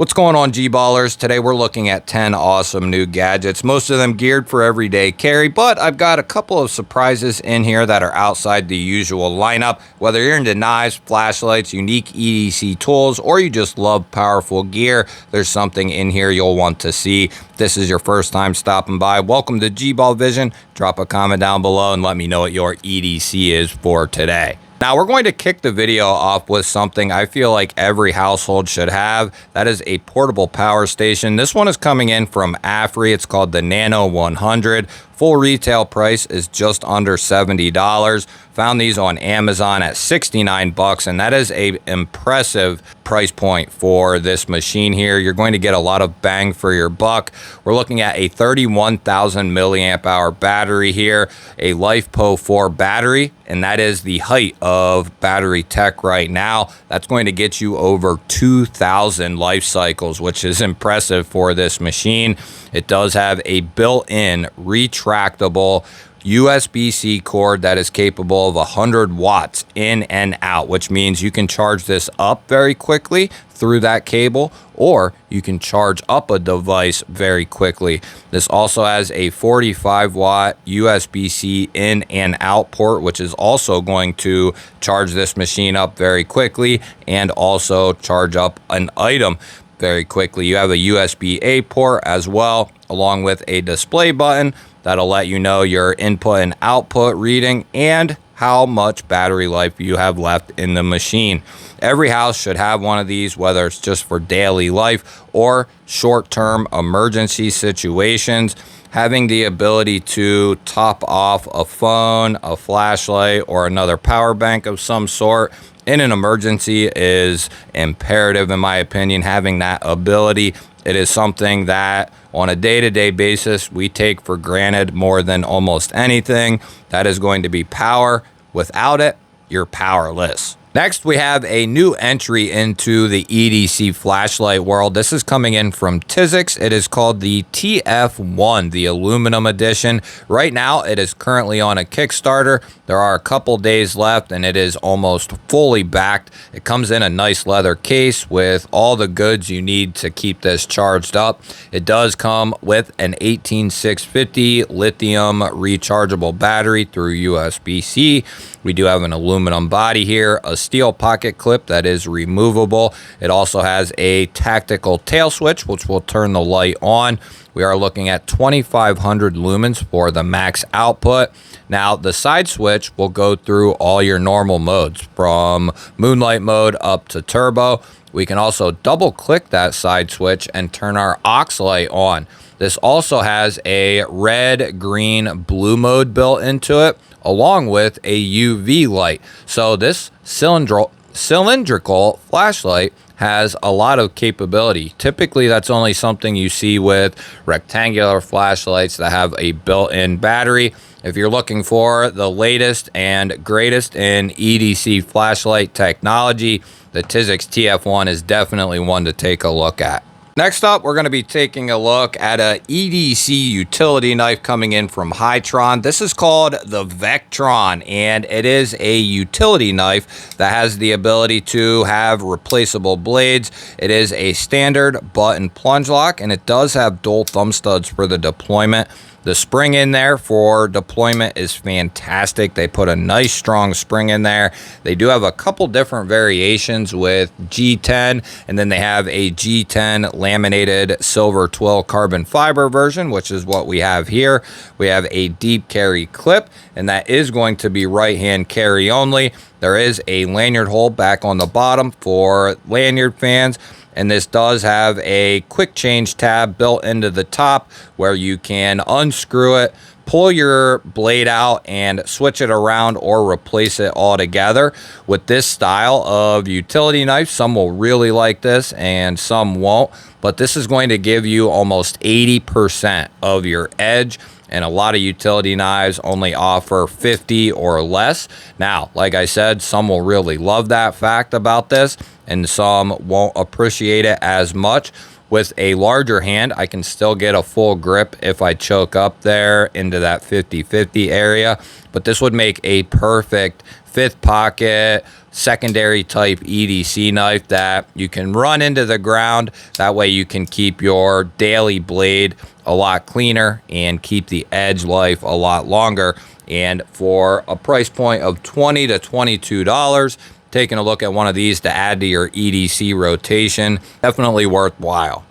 What's going on, G-Ballers? Today we're looking at 10 awesome new gadgets, most of them geared for everyday carry, but I've got a couple of surprises in here that are outside the usual lineup. Whether you're into knives, flashlights, unique EDC tools, or you just love powerful gear, there's something in here you'll want to see. If this is your first time stopping by, welcome to GBall Vision. Drop a comment down below and let me know what your EDC is for today. Now we're going to kick the video off with something I feel like every household should have. That is a portable power station. This one is coming in from AFRI. It's called the Nano 100. Full retail price is just under $70. Found these on Amazon at 69 bucks, and that is a impressive price point for this machine here. You're going to get a lot of bang for your buck. We're looking at a 31,000 milliamp hour battery here, a LiFePO 4 battery, and that is the height of battery tech right now. That's going to get you over 2,000 life cycles, which is impressive for this machine. It does have a built-in retractable USB-C cord that is capable of 100 watts in and out, which means you can charge this up very quickly through that cable, or you can charge up a device very quickly. This also has a 45 watt USB-C in and out port, which is also going to charge this machine up very quickly and also charge up an item very quickly. You have a USB-A port as well, along with a display button that'll let you know your input and output reading and how much battery life you have left in the machine. Every house should have one of these, whether it's just for daily life or short-term emergency situations. Having the ability to top off a phone, a flashlight, or another power bank of some sort in an emergency is imperative, in my opinion. Having that ability, it is something that on a day-to-day basis we take for granted more than almost anything. That is going to be power. Without it, you're powerless. Next, we have a new entry into the EDC flashlight world. This is coming in from Tizix. It is called the TF1, the aluminum edition. Right now, it is currently on a Kickstarter. There are a couple days left, and it is almost fully backed. It comes in a nice leather case with all the goods you need to keep this charged up. It does come with an 18650 lithium rechargeable battery through USB-C. We do have an aluminum body here, a steel pocket clip that is removable. It also has a tactical tail switch, which will turn the light on. We are looking at 2,500 lumens for the max output. Now, the side switch will go through all your normal modes, from moonlight mode up to turbo. We can also double click that side switch and turn our aux light on. This also has a red, green, blue mode built into it, along with a UV light. So this cylindrical flashlight has a lot of capability. Typically, that's only something you see with rectangular flashlights that have a built-in battery. If you're looking for the latest and greatest in EDC flashlight technology, the Tizix TF1 is definitely one to take a look at. Next up, we're going to be taking a look at a EDC utility knife coming in from Hytron. This is called the Vectron, and it is a utility knife that has the ability to have replaceable blades. It is a standard button plunge lock, and it does have dual thumb studs for the deployment. The spring in there for deployment is fantastic. They put a nice strong spring in there. They do have a couple different variations with G10, and then they have a G10 laminated silver twill carbon fiber version, which is what we have here. We have a deep carry clip, and that is going to be right-hand carry only. There is a lanyard hole back on the bottom for lanyard fans. And this does have a quick change tab built into the top where you can unscrew it, pull your blade out, and switch it around or replace it altogether. With this style of utility knife, some will really like this and some won't, but this is going to give you almost 80% of your edge. And a lot of utility knives only offer 50 or less. Now, like I said, some will really love that fact about this, and some won't appreciate it as much. With a larger hand, I can still get a full grip if I choke up there into that 50-50 area, but this would make a perfect fifth pocket, secondary type EDC knife that you can run into the ground. That way you can keep your daily blade a lot cleaner and keep the edge life a lot longer. And for a price point of $20 to $22, taking a look at one of these to add to your EDC rotation, definitely worthwhile.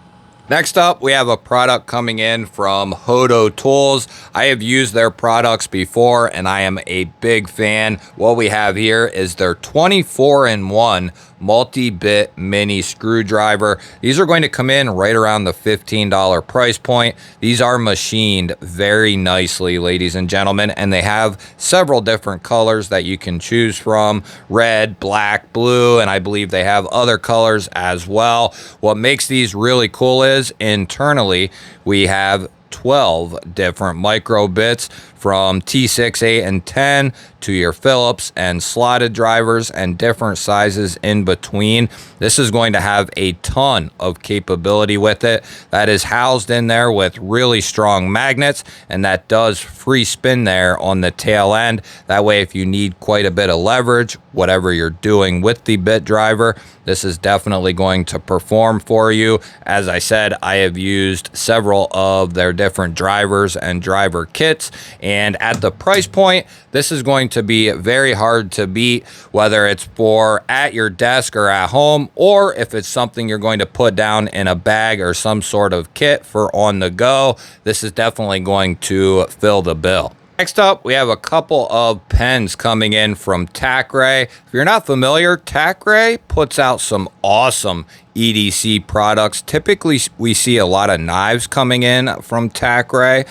Next up, we have a product coming in from Hodo Tools. I have used their products before and I am a big fan. What we have here is their 24-in-1 multi-bit mini screwdriver. These are going to come in right around the $15 price point. These are machined very nicely, ladies and gentlemen, and they have several different colors that you can choose from: red, black, blue, and I believe they have other colors as well. What makes these really cool is internally we have 12 different micro bits, from T6, 8, and 10 to your Phillips and slotted drivers and different sizes in between. This is going to have a ton of capability with it. That is housed in there with really strong magnets, and that does free spin there on the tail end. That way, if you need quite a bit of leverage, whatever you're doing with the bit driver, this is definitely going to perform for you. As I said, I have used several of their different drivers and driver kits, and at the price point, this is going to be very hard to beat, whether it's for at your desk or at home, or if it's something you're going to put down in a bag or some sort of kit for on the go. This is definitely going to fill the bill. Next up, we have a couple of pens coming in from TACRAY. If you're not familiar, TACRAY puts out some awesome EDC products. Typically, we see a lot of knives coming in from TACRAY.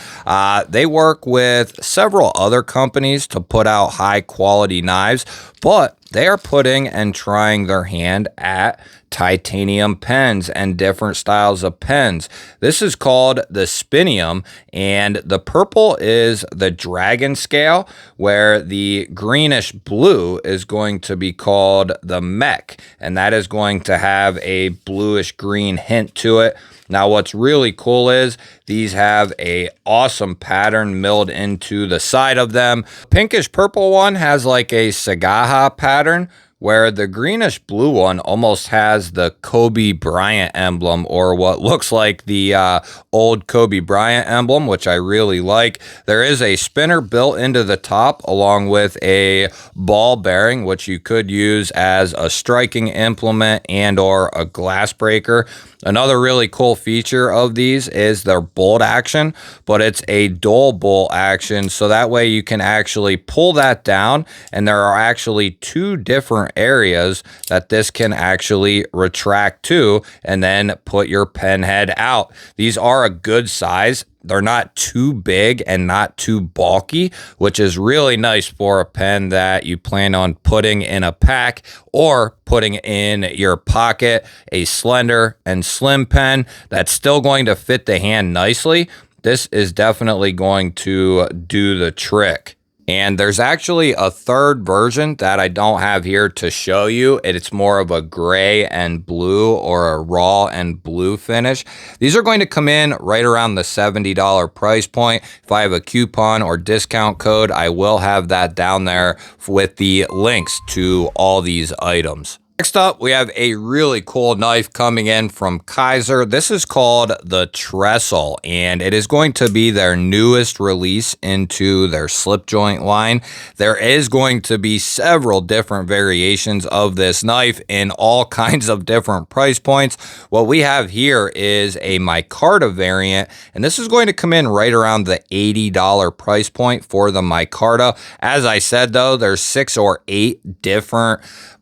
They work with several other companies to put out high quality knives, but they are putting and trying their hand at titanium pens and different styles of pens. This is called the Spinium, and the purple is the Dragon Scale, where the greenish blue is going to be called the Mech, and that is going to have a bluish green hint to it. Now, what's really cool is these have a awesome pattern milled into the side of them. Pinkish purple one has like a Sagaha pattern, where the greenish blue one almost has the Kobe Bryant emblem, or what looks like the old Kobe Bryant emblem, which I really like. There is a spinner built into the top along with a ball bearing, which you could use as a striking implement and or a glass breaker. Another really cool feature of these is their bolt action, but it's a dual bolt action, so that way you can actually pull that down, and there are actually two different areas that this can actually retract to and then put your pen head out. These are a good size. They're not too big and not too bulky, which is really nice for a pen that you plan on putting in a pack or putting in your pocket. A slender and slim pen that's still going to fit the hand nicely. This is definitely going to do the trick. And there's actually a third version that I don't have here to show you. It's more of a gray and blue, or a raw and blue finish. These are going to come in right around the $70 price point. If I have a coupon or discount code, I will have that down there with the links to all these items. Next up, we have a really cool knife coming in from Kaiser. This is called the Trestle, and it is going to be their newest release into their slip joint line. There is going to be several different variations of this knife in all kinds of different price points. What we have here is a micarta variant, and this is going to come in right around the $80 price point for the micarta. As I said, though, there's 6 or 8 different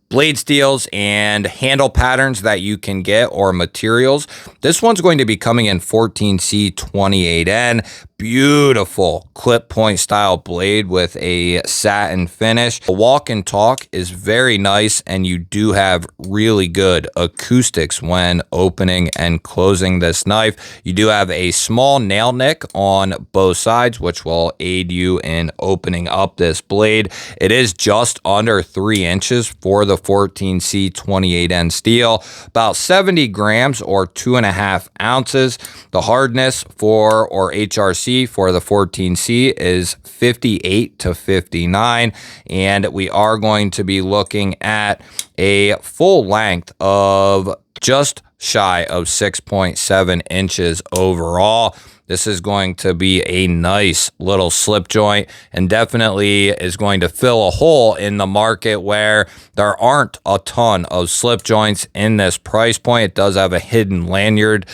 blade steels and handle patterns that you can get, or materials. This one's going to be coming in 14C 28N. Beautiful clip point style blade with a satin finish. The walk and talk is very nice, and you do have really good acoustics when opening and closing this knife. You do have a small nail nick on both sides, which will aid you in opening up this blade. It is just under 3 inches for the 14C 28N steel, about 70 grams or 2.5 ounces. The hardness for, or HRC EDC for the 14C is 58 to 59, and we are going to be looking at a full length of just shy of 6.7 inches overall. This is going to be a nice little slip joint and definitely is going to fill a hole in the market where there aren't a ton of slip joints in this price point. It does have a hidden lanyard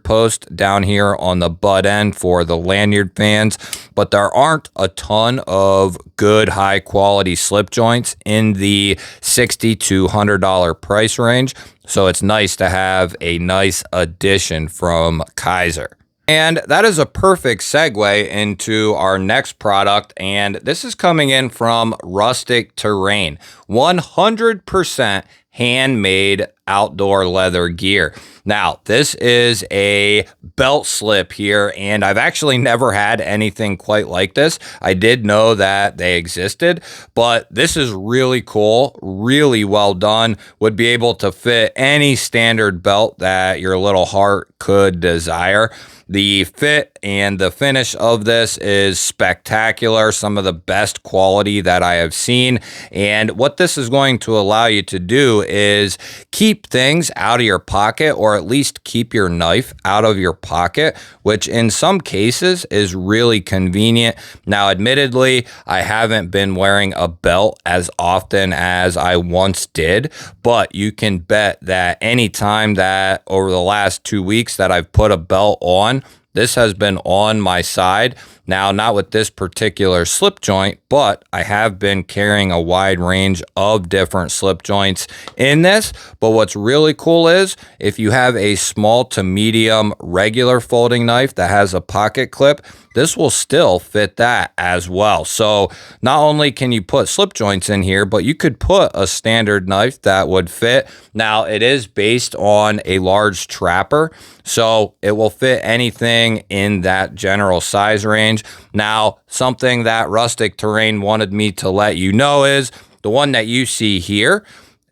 post down here on the butt end for the lanyard fans, but there aren't a ton of good high quality slip joints in the $60 to $100 price range. So it's nice to have a nice addition from Kaiser. And that is a perfect segue into our next product. And this is coming in from Rustic Terrain, 100% handmade outdoor leather gear. Now, this is a belt slip here, and I've actually never had anything quite like this. I did know that they existed, but this is really cool, really well done. Would be able to fit any standard belt that your little heart could desire. The fit and the finish of this is spectacular, some of the best quality that I have seen. And what this is going to allow you to do is keep things out of your pocket, or at least keep your knife out of your pocket, which in some cases is really convenient. Now, admittedly, I haven't been wearing a belt as often as I once did, but you can bet that anytime that over the last 2 weeks that I've put a belt on, this has been on my side. Now, not with this particular slip joint, but I have been carrying a wide range of different slip joints in this. But what's really cool is if you have a small to medium regular folding knife that has a pocket clip, this will still fit that as well. So not only can you put slip joints in here, but you could put a standard knife that would fit. Now, it is based on a large trapper, so it will fit anything in that general size range. Now, something that Rustic Terrain wanted me to let you know is the one that you see here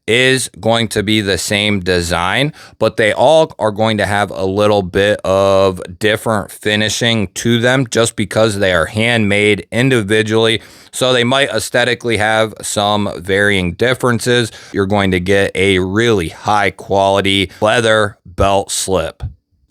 is going to be the same design, but they all are going to have a little bit of different finishing to them just because they are handmade individually. So they might aesthetically have some varying differences. You're going to get a really high quality leather belt slip.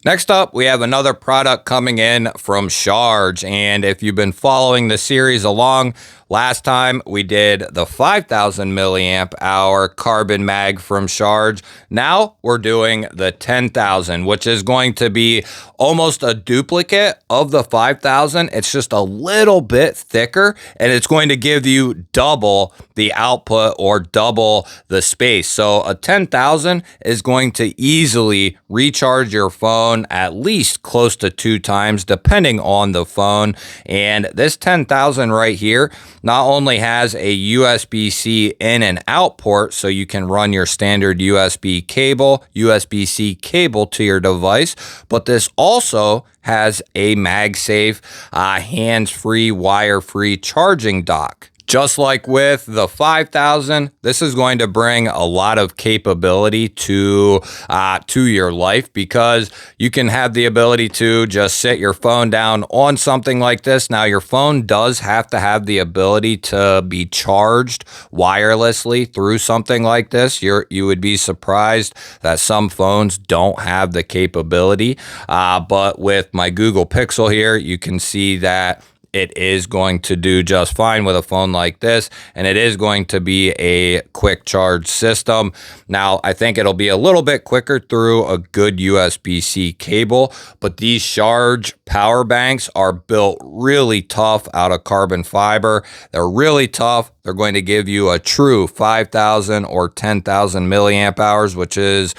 Next up, we have another product coming in from Charge, and if you've been following the series along, last time we did the 5,000 milliamp hour carbon mag from Charge. Now we're doing the 10,000, which is going to be almost a duplicate of the 5,000. It's just a little bit thicker, and it's going to give you double the output or double the space. So a 10,000 is going to easily recharge your phone at least close to 2 times, depending on the phone. And this 10,000 right here not only has a USB-C in and out port, so you can run your standard USB-C cable to your device, but this also has a MagSafe, hands-free, wire-free charging dock. Just like with the 5,000, this is going to bring a lot of capability to your life, because you can have the ability to just sit your phone down on something like this. Now, your phone does have to have the ability to be charged wirelessly through something like this. You would be surprised that some phones don't have the capability. But with my Google Pixel here, you can see that it is going to do just fine with a phone like this, and it is going to be a quick charge system. Now, I think it'll be a little bit quicker through a good USB-C cable, but these Charge power banks are built really tough out of carbon fiber. They're really tough. They're going to give you a true 5,000 or 10,000 milliamp hours, which is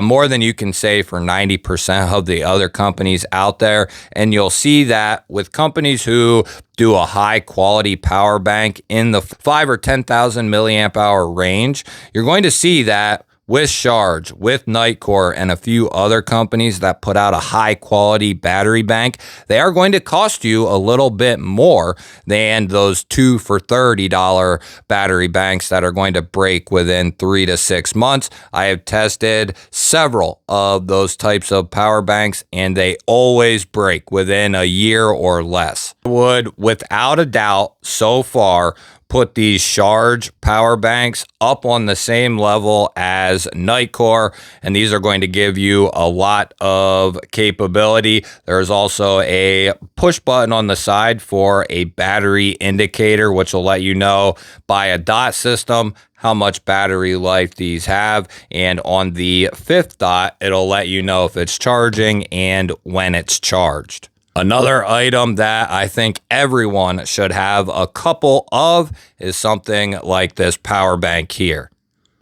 more than you can say for 90% of the other companies out there. And you'll see that with companies who do a high quality power bank in the 5 or 10,000 milliamp hour range, you're going to see that with Charge, with Nitecore, and a few other companies that put out a high quality battery bank, they are going to cost you a little bit more than those 2 for $30 battery banks that are going to break within 3 to 6 months. I have tested several of those types of power banks and they always break within a year or less. I would, without a doubt, so far, put these Charge power banks up on the same level as Nitecore, and these are going to give you a lot of capability. There's also a push button on the side for a battery indicator, which will let you know by a dot system how much battery life these have, and on the 5th dot, it'll let you know if it's charging and when it's charged. Another item that I think everyone should have a couple of is something like this power bank here.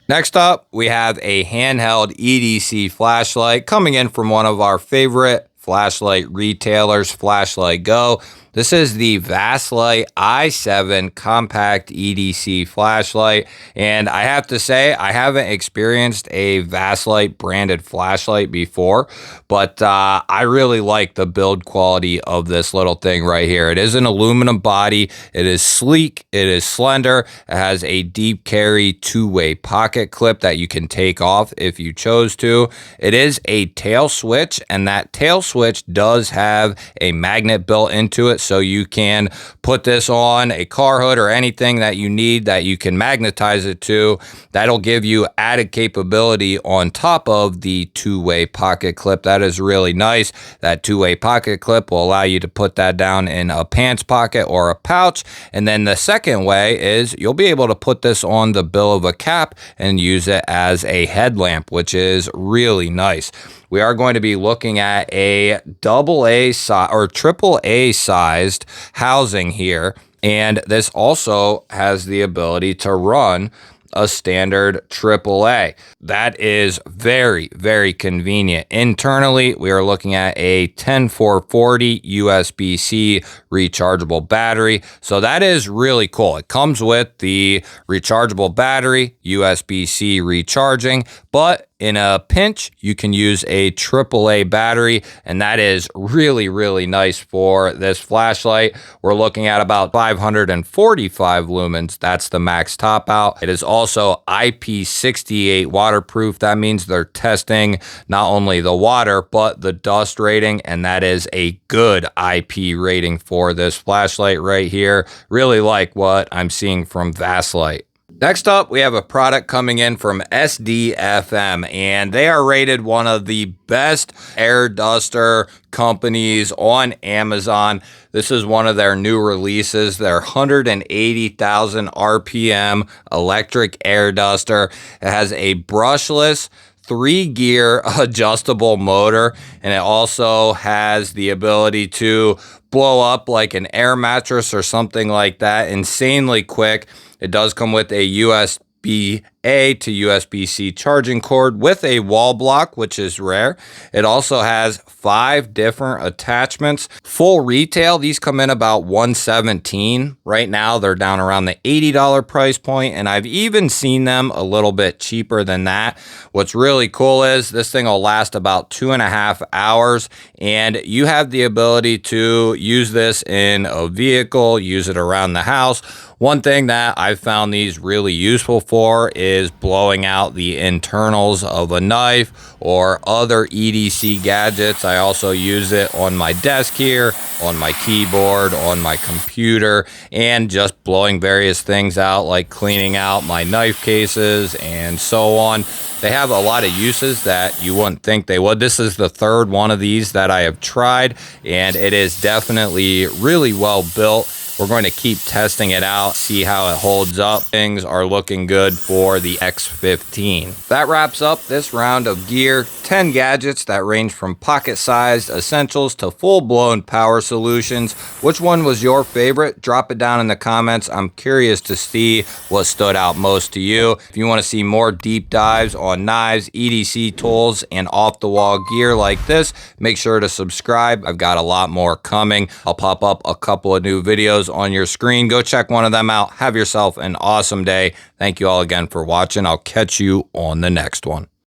Next up, we have a handheld EDC flashlight coming in from one of our favorite flashlight retailers, Flashlight Go. This is the Vaslight i7 compact EDC flashlight, and I have to say I haven't experienced a Vaslight branded flashlight before, but I really like the build quality of this little thing right here. It is an aluminum body, it is sleek, it is slender, it has a deep carry 2-way pocket clip that you can take off if you chose to. It is a tail switch, and that tail switch does have a magnet built into it, so you can put this on a car hood or anything that you need that you can magnetize it to. That'll give you added capability on top of the 2-way pocket clip. That is really nice. That 2-way pocket clip will allow you to put that down in a pants pocket or a pouch. And then the second way is you'll be able to put this on the bill of a cap and use it as a headlamp, which is really nice. We are going to be looking at a AA or AAA sized housing here, and this also has the ability to run a standard AAA. That is very, very convenient. Internally, we are looking at a 10440 USB-C rechargeable battery. So that is really cool. It comes with the rechargeable battery, USB-C recharging, but in a pinch, you can use a AAA battery, and that is really, really nice for this flashlight. We're looking at about 545 lumens. That's the max top out. It is also IP68 waterproof. That means they're testing not only the water, but the dust rating, and that is a good IP rating for this flashlight right here. Really like what I'm seeing from Vaslight. Next up, we have a product coming in from SDFM, and they are rated one of the best air duster companies on Amazon. This is one of their new releases, their 180,000 RPM electric air duster. It has a brushless 3-gear adjustable motor, and it also has the ability to blow up like an air mattress or something like that insanely quick. It does come with a USB-A to USB-C charging cord with a wall block, which is rare. It also has 5 different attachments. Full retail, these come in about $117. Right now, they're down around the $80 price point, and I've even seen them a little bit cheaper than that. What's really cool is this thing will last about 2.5 hours, and you have the ability to use this in a vehicle, use it around the house. One thing that I've found these really useful for is blowing out the internals of a knife or other EDC gadgets. I also use it on my desk here, on my keyboard, on my computer, and just blowing various things out like cleaning out my knife cases and so on. They have a lot of uses that you wouldn't think they would. This is the 3rd one of these that I have tried, and it is definitely really well built. We're going to keep testing it out, see how it holds up. Things are looking good for the X15. That wraps up this round of gear. 10 gadgets that range from pocket-sized essentials to full-blown power solutions. Which one was your favorite? Drop it down in the comments. I'm curious to see what stood out most to you. If you want to see more deep dives on knives, EDC tools, and off-the-wall gear like this, make sure to subscribe. I've got a lot more coming. I'll pop up a couple of new videos videos on your screen. Go check one of them out. Have yourself an awesome day. Thank you all again for watching. I'll catch you on the next one.